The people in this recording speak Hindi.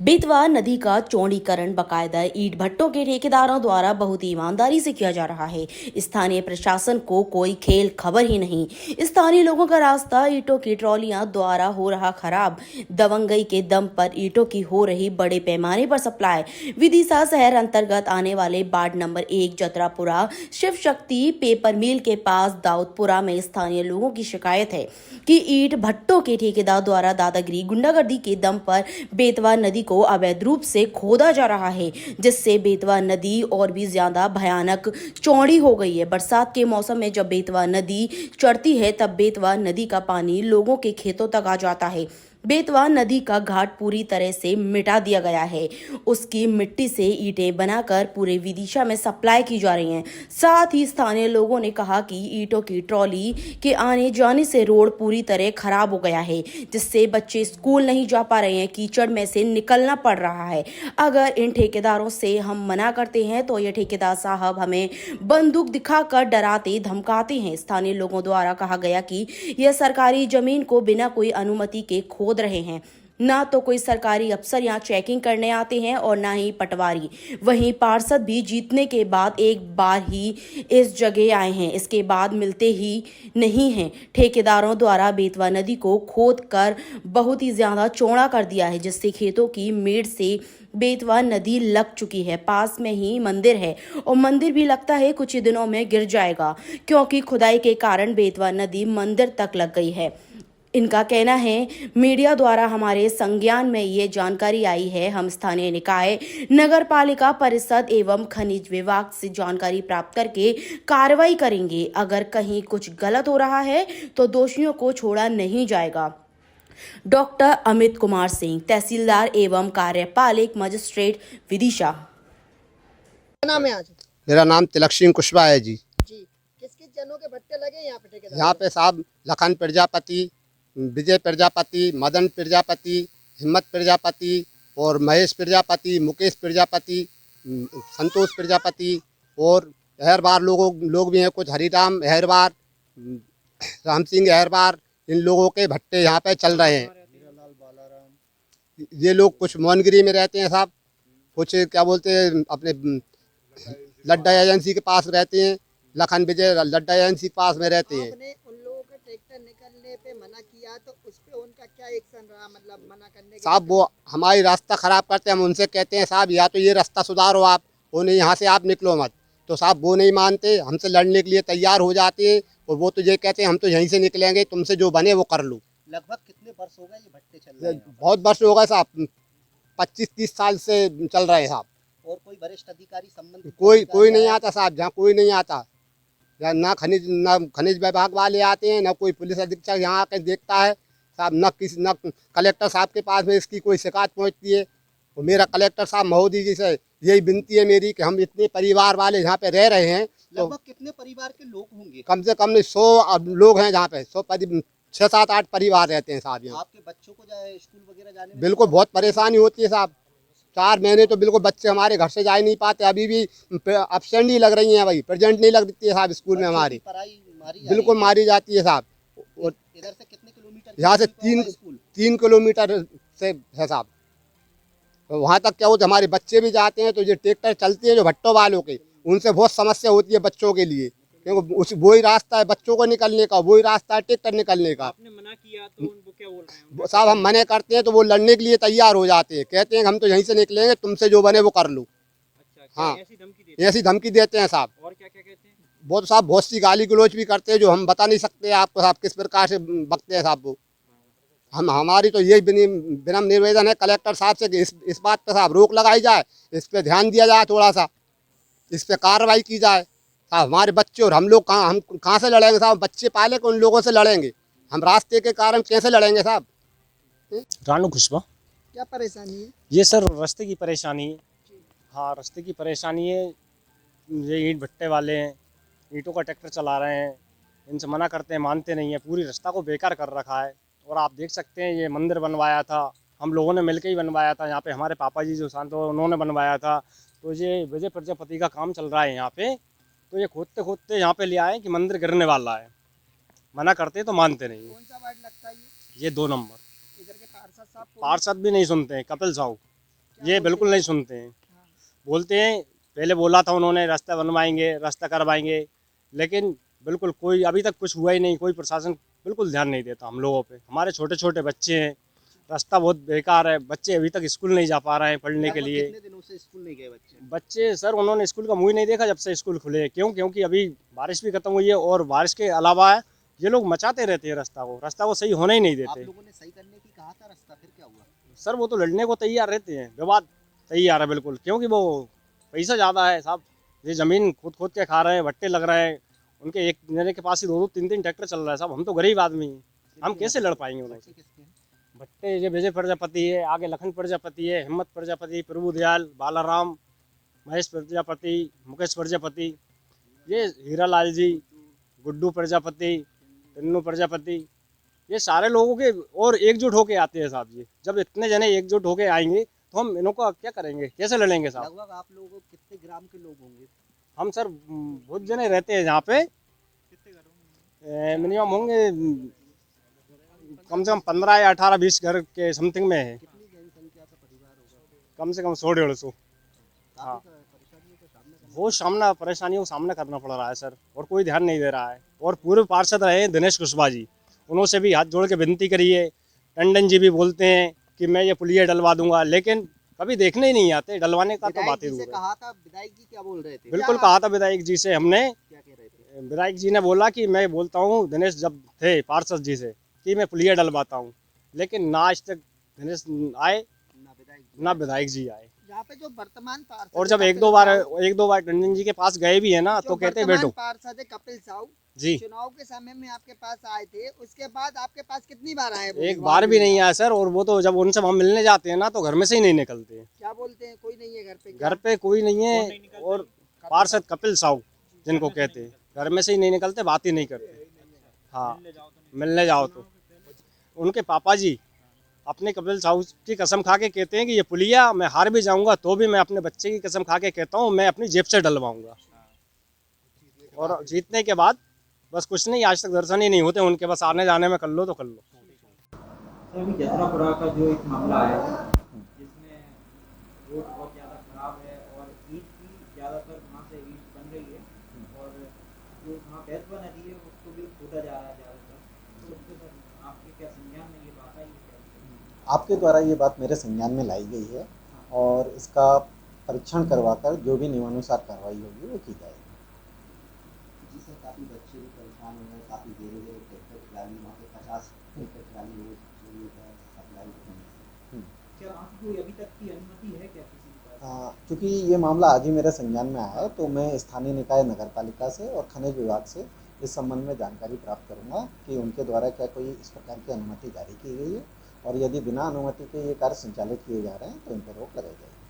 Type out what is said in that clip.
बेतवा नदी का चौड़ीकरण बाकायदा ईंट भट्टों के ठेकेदारों द्वारा बहुत ही ईमानदारी से किया जा रहा है। स्थानीय प्रशासन को कोई खेल खबर ही नहीं। स्थानीय लोगों का रास्ता ईंटों की ट्रॉलियां द्वारा हो रहा खराब। दबंगई के दम पर ईंटों की हो रही बड़े पैमाने पर सप्लाई। विदिशा शहर अंतर्गत आने वाले ward number 1 जतरापुरा Shiv Shakti paper मिल के पास दाऊदपुरा में स्थानीय लोगों की शिकायत है कि ईंट भट्टों के ठेकेदार द्वारा दादागिरी गुंडागर्दी के दम पर बेतवा नदी को अवैध रूप से खोदा जा रहा है, जिससे बेतवा नदी और भी ज्यादा भयानक चौड़ी हो गई है। बरसात के मौसम में जब बेतवा नदी चढ़ती है तब बेतवा नदी का पानी लोगों के खेतों तक आ जाता है। बेतवा नदी का घाट पूरी तरह से मिटा दिया गया है। उसकी मिट्टी से ईंटें बनाकर पूरे विदिशा में सप्लाई की जा रही हैं। साथ ही स्थानीय लोगों ने कहा कि ईंटों की ट्रॉली के आने जाने से रोड पूरी तरह खराब हो गया है, जिससे बच्चे स्कूल नहीं जा पा रहे हैं। कीचड़ में से निकलना पड़ रहा है। अगर इन ठेकेदारों से हम मना करते हैं तो ये ठेकेदार साहब हमें बंदूक दिखाकर डराते धमकाते हैं। स्थानीय लोगों द्वारा कहा गया कि यह सरकारी जमीन को बिना कोई अनुमति के खोद रहे हैं। ना तो कोई सरकारी अफसर यहाँ चेकिंग करने आते हैं और ना ही पटवारी। वहीं पार्षद भी जीतने के बाद एक बार ही इस जगह आए हैं, इसके बाद मिलते ही नहीं हैं। ठेकेदारों द्वारा बेतवा नदी को खोद कर बहुत ही ज्यादा चौड़ा कर दिया है, जिससे खेतों की मेड़ से बेतवा नदी लग चुकी है। पास में ही मंदिर है और मंदिर भी लगता है कुछ ही दिनों में गिर जाएगा, क्योंकि खुदाई के कारण बेतवा नदी मंदिर तक लग गई है। इनका कहना है मीडिया द्वारा हमारे संज्ञान में ये जानकारी आई है। हम स्थानीय निकाय, नगर पालिका परिषद एवं खनिज विभाग से जानकारी प्राप्त करके कार्रवाई करेंगे। अगर कहीं कुछ गलत हो रहा है तो दोषियों को छोड़ा नहीं जाएगा। डॉक्टर अमित कुमार सिंह, तहसीलदार एवं कार्यपालिक मजिस्ट्रेट विदिशा। नाम है आज? मेरा नाम तिलक सिंह कुशवाहा है जी। किस किस जनों के भट्टे लगे यहाँ पे ठेकेदार? यहाँ पे साहब लखन प्रजापति, विजय प्रजापति, मदन प्रजापति, हिम्मत प्रजापति और महेश प्रजापति, मुकेश प्रजापति, संतोष प्रजापति और अहरबार लोग भी हैं। कुछ हरिराम अहरबार, राम सिंह अहरबार, इन लोगों के भट्टे यहाँ पे चल रहे हैं। ये लोग कुछ मोहनगिरी में रहते हैं साहब, कुछ क्या बोलते हैं अपने लड्डा एजेंसी के पास रहते हैं। लखन विजय लड्डा एजेंसी के पास में रहते हैं। आपने उन लोगों के ट्रैक्टर निकलने पे मना किया तो उस पे उनका क्या एक्शन रहा? मतलब मना करने के साहब वो हमारी रास्ता खराब करते हैं। हम उनसे कहते हैं साहब या तो ये रास्ता सुधारो आप, वो नहीं यहाँ से आप निकलो मत। तो साहब वो नहीं मानते, हमसे लड़ने के लिए तैयार हो जाते हैं और वो तो ये कहते हैं हम तो यहीं से निकलेंगे, तुमसे जो बने वो कर लो। लगभग कितने वर्ष हो गए ये भट्टे चल रहे हैं? बहुत वर्ष हो गए साहब, 25-30 साल से चल रहे हैं साहब। और कोई वरिष्ठ अधिकारी संबंधित कोई नहीं आता साहब, जहाँ कोई नहीं आता। ना खनिज विभाग वाले आते हैं, ना कोई पुलिस अधीक्षक यहाँ आकर देखता है साहब, न कलेक्टर साहब के पास में इसकी कोई शिकायत पहुँचती है। और मेरा कलेक्टर साहब महोदय जी से यही विनती है मेरी कि हम इतने परिवार वाले यहाँ पे रह रहे हैं। तो लगभग कितने परिवार के लोग होंगे? कम से कम 100 लोग हैं जहाँ पे, 6-7-8 परिवार रहते हैं साहब यहाँ। आपके बच्चों को स्कूल वगैरह जाने में बिल्कुल बहुत परेशानी होती है साहब। 4 महीने तो बिल्कुल बच्चे हमारे घर से जा ही नहीं पाते। अभी भी एब्सेंट ही लग रही हैं भाई, प्रेजेंट नहीं लगती है साहब स्कूल में हमारी। पढ़ाई मारी बिल्कुल मारी जाती है साहब। और इधर से कितने किलोमीटर? यहाँ से 3 किलोमीटर से है साहब। तो वहाँ तक क्या होता है, हमारे बच्चे भी जाते हैं तो ये ट्रैक्टर चलती है जो भट्टों वालों के, उनसे बहुत समस्या होती है बच्चों के लिए, क्योंकि वही रास्ता है बच्चों को निकलने का, वही रास्ता है ट्रैक्टर निकलने का। आपने मना किया तो उनको क्या बोल रहे हैं? साहब हम मना करते हैं तो वो लड़ने के लिए तैयार हो जाते हैं, कहते हैं हम तो यहीं से निकलेंगे, तुमसे जो बने वो कर लो। अच्छा, हाँ, ऐसी धमकी देते हैं साहब। और क्या क्या कहते हैं? वो तो साहब बहुत सी गाली गलौज भी करते हैं जो हम बता नहीं सकते आपको साहब, किस प्रकार से बकते हैं साहब वो। हमारी तो यही विनम्र निवेदन है कलेक्टर साहब से कि इस बात पर साहब रोक लगाई जाए, इस पर ध्यान दिया जाए, थोड़ा सा इस पर कार्रवाई की जाए साहब। हमारे बच्चे और हम लोग हम कहाँ से लड़ेंगे साहब? बच्चे पाले को उन लोगों से लड़ेंगे, हम रास्ते के कारण कैसे लड़ेंगे साहब? रानू खुशबा। क्या परेशानी है? ये सर रास्ते की परेशानी है। हाँ, रास्ते की परेशानी है। ये ईंट भट्टे वाले हैं, ईंटों का ट्रैक्टर चला रहे हैं, इनसे मना करते हैं, मानते नहीं है, पूरी रास्ता को बेकार कर रखा है। और आप देख सकते हैं ये मंदिर बनवाया था, हम लोगों ने मिलकर ही बनवाया था। यहाँ पे हमारे पापा जी जो शांत उन्होंने बनवाया था। तो ये विजय प्रजापति का काम चल रहा है यहाँ पे। तो ये खोदते खोदते यहाँ पे ले आए कि मंदिर गिरने वाला है, मना करते तो मानते नहीं। कौन सा वार्ड लगता है ये 2 नंबर। इधर के पार्षद साहब पार्षद भी नहीं सुनते हैं, कपिल साहू। ये बिल्कुल नहीं सुनते हैं। बोलते हैं पहले बोला था उन्होंने रास्ता बनवाएंगे, रास्ता करवाएंगे, लेकिन बिल्कुल कोई अभी तक कुछ हुआ ही नहीं। कोई प्रशासन बिल्कुल ध्यान नहीं देता हम लोगों पे। हमारे छोटे छोटे बच्चे हैं, रास्ता बहुत बेकार है, बच्चे अभी तक स्कूल नहीं जा पा रहे हैं पढ़ने के लिए। कितने दिनों से स्कूल नहीं गए बच्चे? बच्चे सर उन्होंने स्कूल का मुँह ही नहीं देखा जब से स्कूल खुले। क्योंकि अभी बारिश भी खत्म हुई है और बारिश के अलावा ये लोग मचाते रहते हैं रास्ता को सही होने ही नहीं आप देते। लोगों ने सही करने की कहा था रास्ता, फिर क्या हुआ? सर वो तो लड़ने को तैयार रहते हैं, विवाद तैयार है बिल्कुल, क्योंकि वो पैसा ज़्यादा है साहब। ये ज़मीन खोद के खा रहे हैं, भट्टे लग रहे हैं उनके। एक जने के पास ही 2-2 3-3 ट्रैक्टर चल रहा है साहब। हम तो गरीब आदमी हैं, हम कैसे लड़ पाएंगे उनसे? बच्चे किसके हैं? भट्टे ये विजय प्रजापति है, आगे लखन प्रजापति है, हिम्मत प्रजापति, प्रभु दयाल, बालाराम, महेश प्रजापति, मुकेश प्रजापति, ये हीरालाल जी, गुड्डू प्रजापति, टन्नू प्रजापति, ये सारे लोगों के और एकजुट होके आते हैं साहब। ये जब इतने जने एकजुट होके आएंगे तो हम इनको क्या करेंगे, कैसे लड़ेंगे साहब? लगभग आप लोगों को कितने ग्राम के लोग होंगे? हम सर बहुत जने रहते हैं यहाँ पे, मिनिमम होंगे कम से कम 15 या 18-20 घर के समथिंग में है। कितनी जनसंख्या का परिवार होगा? कम से कम 100-150। हाँ। काफी परेशानियों का सामना करना। बहुत परेशानियों का सामना करना पड़ रहा है सर, और कोई ध्यान नहीं दे रहा है। और पूर्व पार्षद रहे दिनेश कुशवाहा जी, उन्होंने भी हाथ जोड़ के विनती करी है। टंडन जी भी बोलते हैं कि मैं ये पुलिया डलवा दूंगा, लेकिन कभी देखने ही नहीं आते। डलवाने का तो विधायक बात ही जी दूर से है। कहा था, विधायक जी क्या बोल रहे थे? बिल्कुल कहा था विधायक जी से हमने। क्या कह रहे थे? विधायक जी ने बोला कि मैं बोलता हूँ दिनेश जब थे पार्षद जी से कि मैं पुलिया डलवाता हूँ, लेकिन ना आज तक दिनेश आए ना विधायक जी आए। यहाँ पे जो वर्तमान पार्षद और जब है एक दो बार टंडन जी के पास गए भी है ना, तो कहते हैं बैठो पार्षद है कपिल साहू जी। चुनाव के समय में आपके पास आए थे, उसके बाद आपके पास कितनी बार आए वो? एक बार भी नहीं आया सर। और वो तो जब उनसे हम मिलने जाते हैं ना तो घर में से ही नहीं निकलते हैं। क्या बोलते हैं, कोई नहीं है घर पे? घर पे कोई नहीं है। और पार्षद कपिल साहू जिनको कहते हैं, घर में से ही नहीं निकलते, बात ही नहीं करते। हाँ, मिलने जाओ तो उनके पापा जी अपने कपिल साहू की कसम खा के कहते हैं कि ये पुलिया मैं हार भी जाऊंगा तो भी मैं अपने बच्चे की कसम खा के कहता हूँ मैं अपनी जेब से डलवाऊंगा। और जीतने के बाद बस कुछ नहीं, आज तक दर्शन ही नहीं होते उनके, बस आने जाने में कर लो तो कर लो। सर अभी जसरापुरा का जो एक मामला है जिसमें रोड बहुत ज़्यादा खराब है और ईंट की ज़्यादातर वहाँ से ईंट बन रही है और जो वहाँ बैतवा नदी है उसको भी खोदा जा रहा है ज़्यादातर, तो उसके सर आपके क्या संज्ञान में ये बात आई है? आपके द्वारा ये बात मेरे संज्ञान में लाई गई है और इसका परीक्षण करवाकर जो भी नियमानुसार कार्रवाई होगी वो की जाएगी। जी सर, काफ़ी बच्चे भी परेशान हो गए, काफ़ी देर ट्रैक्टर ट्राली वहाँ पे 50 ट्रैक्टर ट्राली रोज सप्लाई होने से। क्या वहाँ की कोई अभी तक की अनुमति है क्या किसी के पास? चूँकि ये मामला आज ही मेरे संज्ञान में आया है तो मैं स्थानीय निकाय नगरपालिका से और खनिज विभाग से इस संबंध में जानकारी प्राप्त करूँगा कि उनके द्वारा क्या कोई इस प्रकार की अनुमति जारी की गई है और यदि बिना अनुमति के ये कार्य संचालित किए जा रहे हैं तो इन पर रोक लगाई जाएगी।